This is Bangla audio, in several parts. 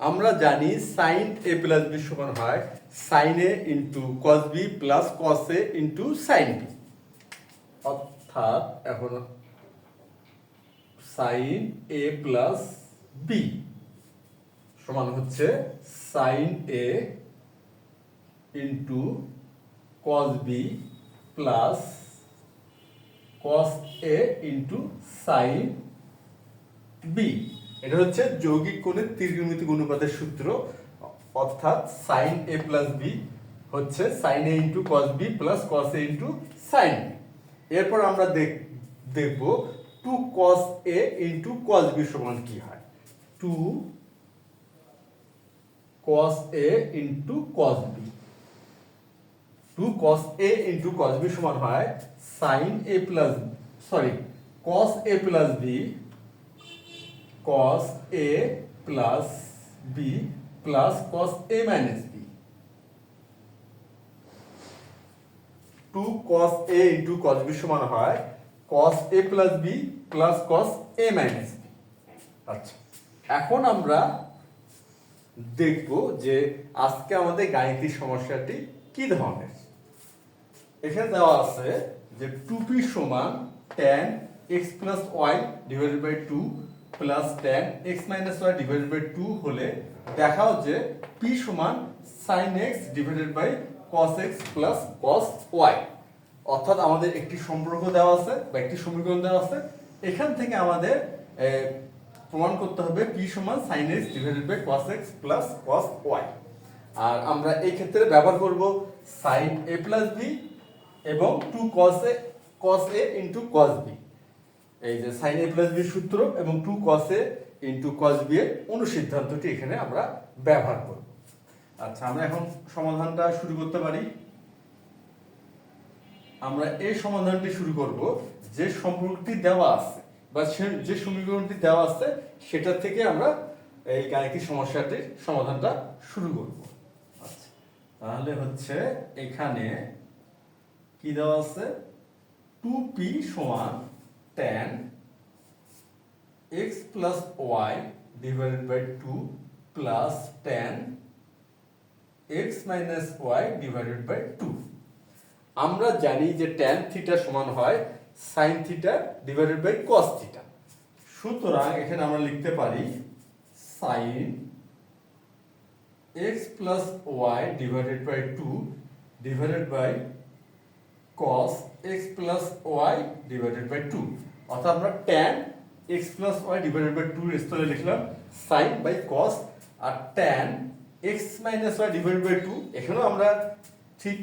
আমরা জানি সাইন এ প্লাস বি সমান হয় sine A into cos B plus cos A into sine B. অর্থাৎ এখন সাইন এ প্লাস বি সমান হচ্ছে sine A into cos B plus cos A into sine B. এটা হচ্ছে যৌগিক কোণের ত্রিকোণমিতিক অনুপাতের সূত্র। অর্থাৎ সাইন এ প্লাস বি হচ্ছে sine A into cos B plus cos A into sine B. এরপর আমরা দেখব two cos A into cos B সমান কি হয়। Two cos A into cos B, two cos A into cos B সমান হয় sine A plus cos A plus B cos a plus b plus cos a minus b। 2 cos a into cos b সমান হয় cos a plus b plus cos a minus b। আচ্ছা, এখন আমরা দেখব যে আজকে আমাদের গাণিতিক সমস্যাটি কি ধরনের। এখানে দেওয়া আছে যে 2p সমান tan x plus y divided by 2 plus tan x minus y divided by 2 হলে দেখাও যে p সমান sin x divided by cos x plus cos y। অর্থাৎ আমাদের একটি সম্পর্ক দেওয়া আছে বা একটি সমীকরণ দেওয়া আছে, এখান থেকে আমাদের প্রমাণ করতে হবে p সমান sin x divided by cos x plus cos y। আর আমরা এই ক্ষেত্রে ব্যবহার করব sin a plus b এবং 2 cos a into cos b। এই যে sin a plus b সূত্র এবং 2 cos a into cos b এর অনুসিদ্ধান্তটি এখানে আমরা ব্যবহার করব। আচ্ছা, আমরা এখন সমাধানটা শুরু করতে পারি। আমরা এই সমাধানটি শুরু করব যে সম্পর্কটি দেওয়া আছে বা যে সমীকরণটি দেওয়া আছে সেটা থেকে আমরা এই গাণিতিক সমস্যাটির সমাধানটা শুরু করব। আচ্ছা, তাহলে হচ্ছে এখানে কি দেওয়া আছে, 2p সমান tan x plus y divided by 2 plus tan x minus y divided by 2। আমরা জানি যে tan থিটা সমান হয় sin theta divided by cos theta. সুতরাং এখানে আমরা লিখতে পারি sin x plus y divided by 2 divided by cos x plus y divided by 2। অর্থাৎ আমরা tan x plus y divided by 2 এর স্থলে লিখলাম sin by cos, R tan x minus y divided by 2 এখানেও আমরা ঠিক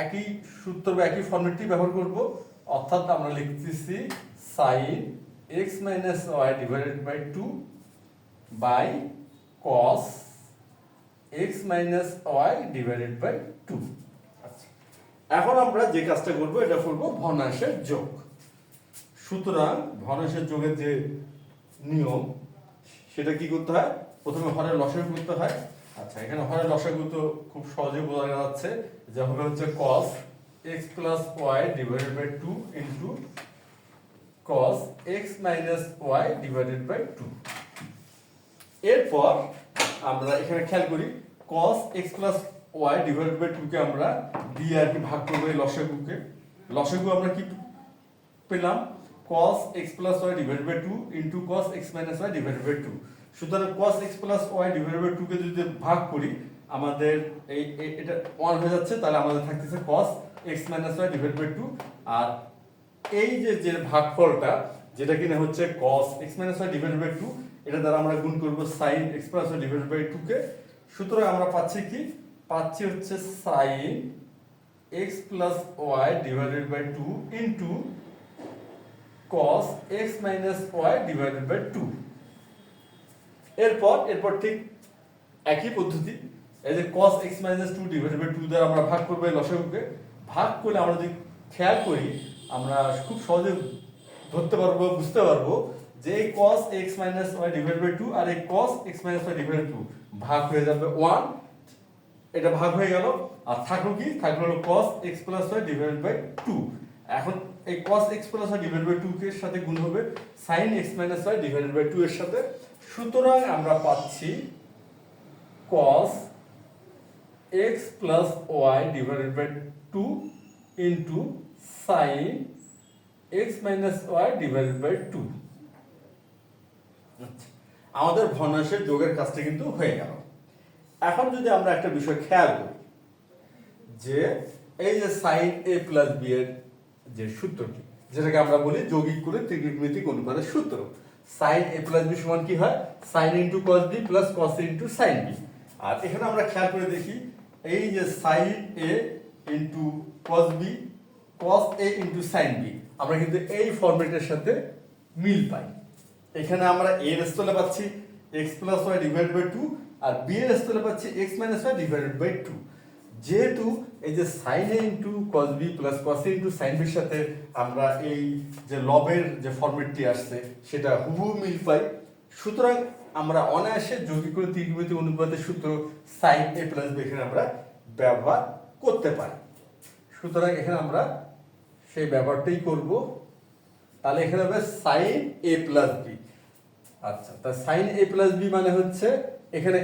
একই সূত্র বা একই ফর্মুলাটি ব্যবহার করব। অর্থাৎ আমরা লিখতেছি sin x minus y divided by 2 by cos x minus y divided by 2। এখন আমরা যে কাজটা করব এটা করব ভগ্নাংশের যোগ। সুতরাং ভগ্নাংশের যোগের যে নিয়ম সেটা কি করতে হয়, প্রথমে হরের লসাগু করতে হয়। আচ্ছা, এখানে হরের লসাগু তো খুব সহজে বোঝা যাচ্ছে, যা হবে হচ্ছে cos x plus y divided by 2 into cos x minus y divided by 2। এরপর আমরা এখানে খেয়াল করি cos x plus y divided by 2 কে আমরা দিয়ে আর কি ভাগ করব এই লসাগুকে। লসাগু আমরা কি পেলাম, cos x plus y divided by 2 into cos x minus y divided by 2। সুতরাং cos x plus y divided by 2 কে যদি ভাগ করি আমাদের এটা 1 হয়ে যাচ্ছে, তাহলে আমাদের থাকতেছে cos x minus y divided by 2। আর এই যে ভাগফলটা যেটা কিনা হচ্ছে cos x minus y divided by 2, এটা দ্বারা আমরা গুণ করব sin x plus y divided by 2 কে। সুতরাং আমরা পাচ্ছি কি, পাচ্ছি হচ্ছে sin x plus y divided by 2 into cos x minus y divided by 2। এরপর ঠিক একই পদ্ধতি, এই যে cos x minus 2 divided by 2 দ্বারা আমরা ভাগ করব এই লসাগুকে। ভাগ করলে আমরা যদি খেয়াল করি আমরা খুব সহজে ধরতে পারবো, বুঝতে পারবো যে এই cos x minus y divided by 2 আর এই cos x minus y divided by 2 ভাগ হয়ে যাবে 1, এটা ভাগ হয়ে গেল। আর থাকলো কি, থাকলো হলো cos x plus y divided by 2। এখন এই cos x plus y divided by 2 এর সাথে গুণ হবে sin x minus y divided by 2 এর সাথে। সুতরাং আমরা পাচ্ছি cos x plus y divided by 2 into sin x minus y divided by 2। আচ্ছা, আমাদের ভগ্নাংশের যোগের কাজটা কিন্তু হয়ে গেল। এখন যদি আমরা একটা বিষয় খেয়াল করি যে এই যে sin a plus b এর যে সূত্রটি, যেটাকে আমরা বলি যৌগিক করে ত্রিকোণমিতিক অনুপাতের সূত্র, sin a plus b সমান কি হয়, sin into cos b plus cos a into sin b। আর এখানে আমরা খেয়াল করে দেখি এই যে sin a into cos b cos a into sin b, আমরা কিন্তু এই ফরম্যাটের সাথে মিল পাই। এখানে আমরা a এর স্থলে পাচ্ছি x plus y divided by 2 R b এর স্থলে পাচ্ছি x minus y divided by 2। যেহেতু এই যে sin a into cos b plus cos a into sin b এর সাথে আমরা এই যে লবের যে ফরম্যাটটি আসছে সেটা হুবহু মিল পাই, সুতরাং আমরা অনায়াসে যৌগিক করে ত্রিকোণমিতিক অনুপাতের সূত্র sin a plus b এখানে আমরা ব্যবহার করতে পারি। সুতরাং এখানে আমরা সেই ব্যবহারটাই করব। তাহলে এখানে হবে sin a plus b। আচ্ছা, তা sin a plus b মানে হচ্ছে এখানে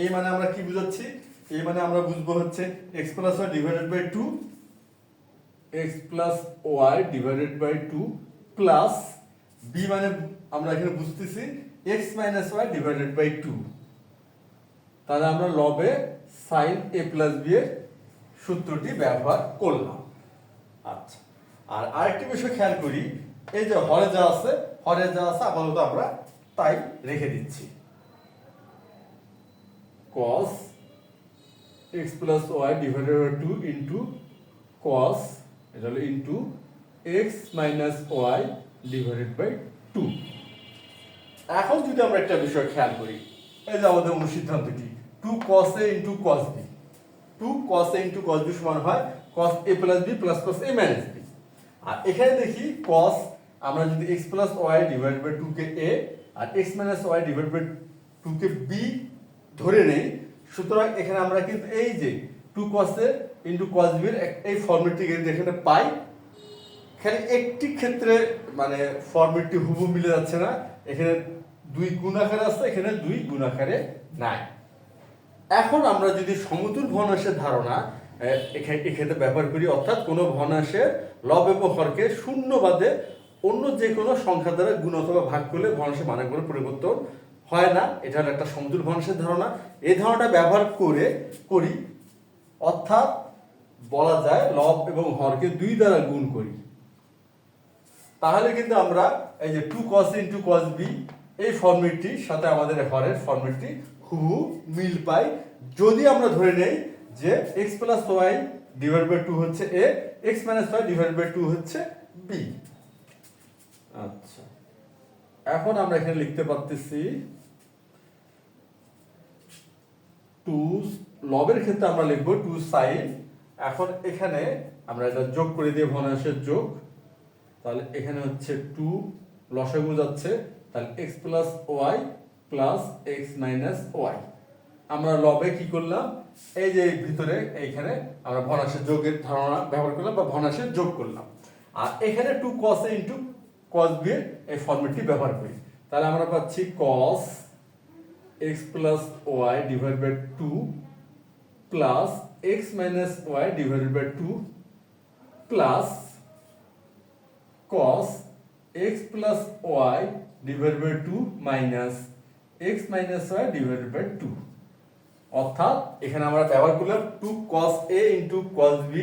a মানে আমরা কি বুঝাচ্ছি, a মানে আমরা বুঝবো হচ্ছে x plus y divided by 2, x plus y divided by 2 plus b মানে আমরা এখানে বুঝতেছি x minus y divided by 2। তাহলে আমরা লবে sin a plus b এর সূত্রটি ব্যবহার করলাম। আচ্ছা, আর আরেকটি বিষয় খেয়াল করি, এই যে হরে যা আছে আপাতত আমরা তাই রেখে দিচ্ছি, cos x plus y divided by 2 into cos এটা হলো into x minus y divided by 2। এখন যদি আমরা একটা বিষয় খেয়াল করি, এই যে আমাদের অনুসিদ্ধান্তটি 2 cos a into cos b, 2 cos a into cos b সমান হয় cos a plus b plus cos a minus b। আর এখানে দেখি cos আমরা যদি x plus y divided by 2 K a R x minus y divided by 2 K b ধরে নেই, সুতরাং এখানে আমরা কিন্তু এই যে 2 cos a into cos b এর এই ফর্মুলাটি এখানে পাই। এখানে একটি ক্ষেত্রে মানে ফর্মুলাটি হুবহু মিলে যাচ্ছে না, এখানে 2 গুণ আকারে আছে, এখানে 2 গুণ আকারে নাই। এখন আমরা যদি সমতুল ভগ্নাংশের ধারণা এক্ষেত্রে ব্যবহার করি, অর্থাৎ কোনো ভগ্নাংশের লব এবং হরকে শূন্য বাদে অন্য যে কোনো সংখ্যা দ্বারা গুণ অথবা ভাগ করলে ভগ্নাংশের মানের কোনো পরিবর্তন হয় না, এটা হলো একটা সমতুল ভগ্নাংশের ধারণা। এই ধারণাটা ব্যবহার করি, অর্থাৎ বলা যায় লব এবং হরকে 2 দ্বারা গুণ করি, তাহলে কিন্তু আমরা এই যে 2 cos into cos b এই ফর্মুলাটির সাথে আমাদের হরের ফর্মুলাটি হুবহু মিল পাই, যদি আমরা ধরে নেই যে x plus y divided by 2 হচ্ছে a, x minus y divided by 2 হচ্ছে b। আচ্ছা, এখন আমরা এখানে লিখতে পারতেছি 2 লবের ক্ষেত্রে আমরা লিখব 2 sin, এখন এখানে আমরা এটা যোগ করে দিয়ে ভগ্নাংশের যোগ, তাহলে এখানে হচ্ছে 2 লসাগু যাচ্ছে, তাহলে x plus y plus x minus y। আমরা লবে কি করলাম, এই যে ভিতরে এইখানে আমরা ভগ্নাংশের যোগের ধারণা ব্যবহার করলাম বা ভগ্নাংশের যোগ করলাম, আর এখানে 2 cos a into cos b এর এই ফর্মুলাটি ব্যবহার করি, তাহলে আমরা পাচ্ছি cos x plus y divided by 2 plus x minus y divided by 2 plus cos x plus y divided by 2 minus x minus y divided by 2। অর্থাৎ এখানে আমরা ব্যবহার করলাম 2 cos a into cos b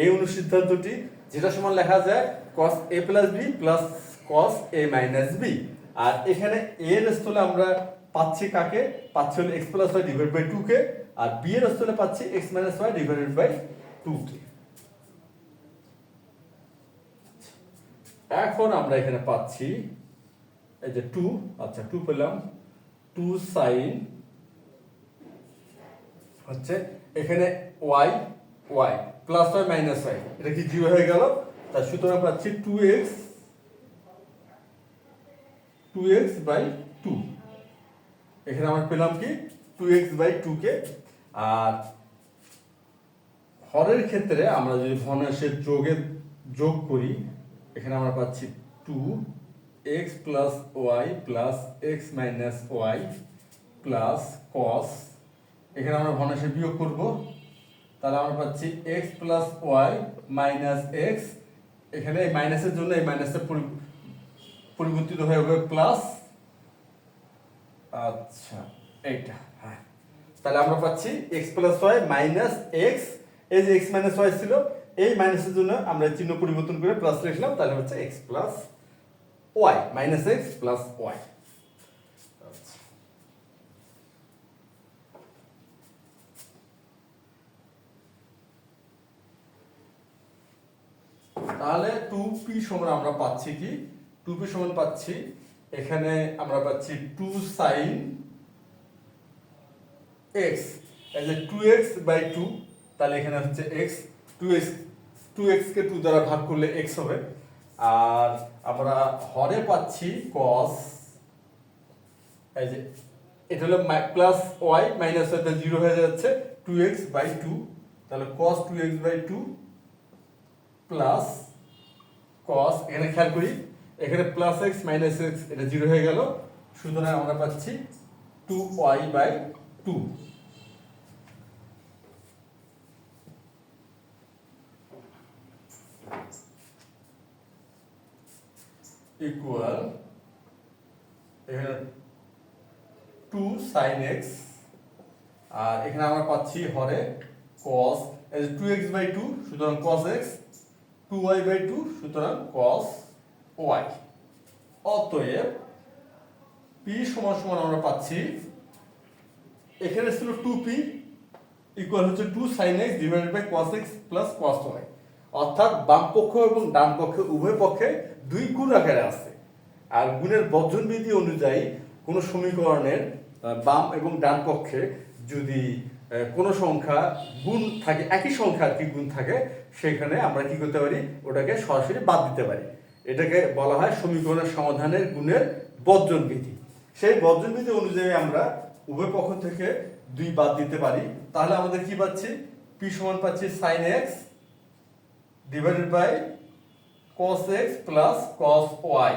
এই অনুসিদ্ধান্তটি, যেটা সমান লেখা যায় cos a plus b plus cos a minus b। আর এখানে a এর স্থলে আমরা পাচ্ছি কাকে, পাচ্ছি হলো x plus y divided by 2 K, R b এর স্থলে পাচ্ছি x minus y divided by 2 কে। এখন আমরা এখানে পাচ্ছি এই যে 2, আচ্ছা 2 পেলাম, 2 sin হচ্ছে এখানে y plus y minus y, এটা কি 0 হয়ে গেল, তার সুতরাং পাচ্ছি 2x বাই 2। এখানে আমরা পেলাম কি 2x বাই 2 কে। আর হরের ক্ষেত্রে আমরা যদি ভগ্নাংশের যোগ করি, এখানে আমরা পাচ্ছি 2x plus y plus x minus y plus cos এখানে আমরা ভগ্নাংশে বিয়োগ করব, তাহলে আমরা পাচ্ছি x plus y minus x, এখানে এই মাইনাসের জন্য এই মাইনাসটা পরিবর্তিত হয়ে যাবে প্লাস, আচ্ছা এইটা, হ্যাঁ, তাহলে আমরা পাচ্ছি x plus y minus x, এই যে এক্স মাইনাস ওয়াই ছিল এই মাইনাসের জন্য আমরা চিহ্ন পরিবর্তন করে প্লাস লিখলাম, তাহলে হচ্ছে x plus y minus x plus y. তাহলে 2p সমান আমরা পাচ্ছি কি, 2p সমান পাচ্ছি এখানে আমরা পাচ্ছি 2 sin x, এই যে 2x বাই 2, তাহলে এখানে হচ্ছে x, 2x কে 2 দ্বারা ভাগ করলে x হবে, আর আমরা হরে পাচ্ছি cos, এই যে এটা হলো প্লাস y মাইনাস y, 0 হয়ে যাচ্ছে 2x বাই 2, তাহলে cos 2x by 2 plus cos, এখানে খেয়াল করি এখানে প্লাস x মাইনাস x এটা 0 হয়ে গেল, সুতরাং আমরা পাচ্ছি 2y বাই 2 ইকুয়াল এখানে 2 sin x, আর এখানে আমরা পাচ্ছি হরে cos, এই যে 2x বাই 2 সুতরাং cos x, 2y বাই 2 সুতরাং cos y। অতএব p সমান সমান আমরা পাচ্ছি এখানে ছিল 2p ইকুয়াল হচ্ছে 2 sin x divided by cos x plus cos y, অর্থাৎ বাম পক্ষ এবং ডান পক্ষে উভয় পক্ষে 2 গুণ আকারে আছে, আর গুণের বর্জন বিধি অনুযায়ী কোন সমীকরণের বাম এবং ডান পক্ষে যদি কোনো সংখ্যা গুণ থাকে, একই সংখ্যা আর কি গুণ থাকে, সেখানে আমরা কি করতে পারি, ওটাকে সরাসরি বাদ দিতে পারি, এটাকে বলা হয় সমীকরণের সমাধানের গুণের বর্জন বিধি। সেই বর্জন বিধি অনুযায়ী আমরা উভয় পক্ষ থেকে 2 বাদ দিতে পারি, তাহলে আমাদের কি পাচ্ছি, p সমান পাচ্ছি sin x divided by cos x plus cos y।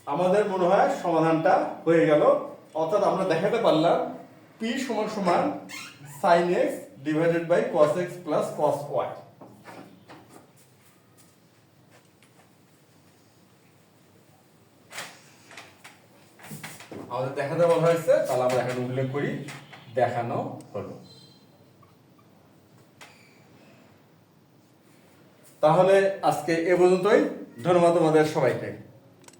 আমাদের মনে হয় সমাধানটা হয়ে গেল, অর্থাৎ আমরা দেখাতে পারলাম p সমান সমান sin x divided by cos x plus cos y। আমাদের দেখাতে বলা হয়েছে, তাহলে আমরা এখানে উল্লেখ করি দেখানো হলো। তাহলে আজকে এ পর্যন্তই, ধন্যবাদ তোমাদের সবাইকে।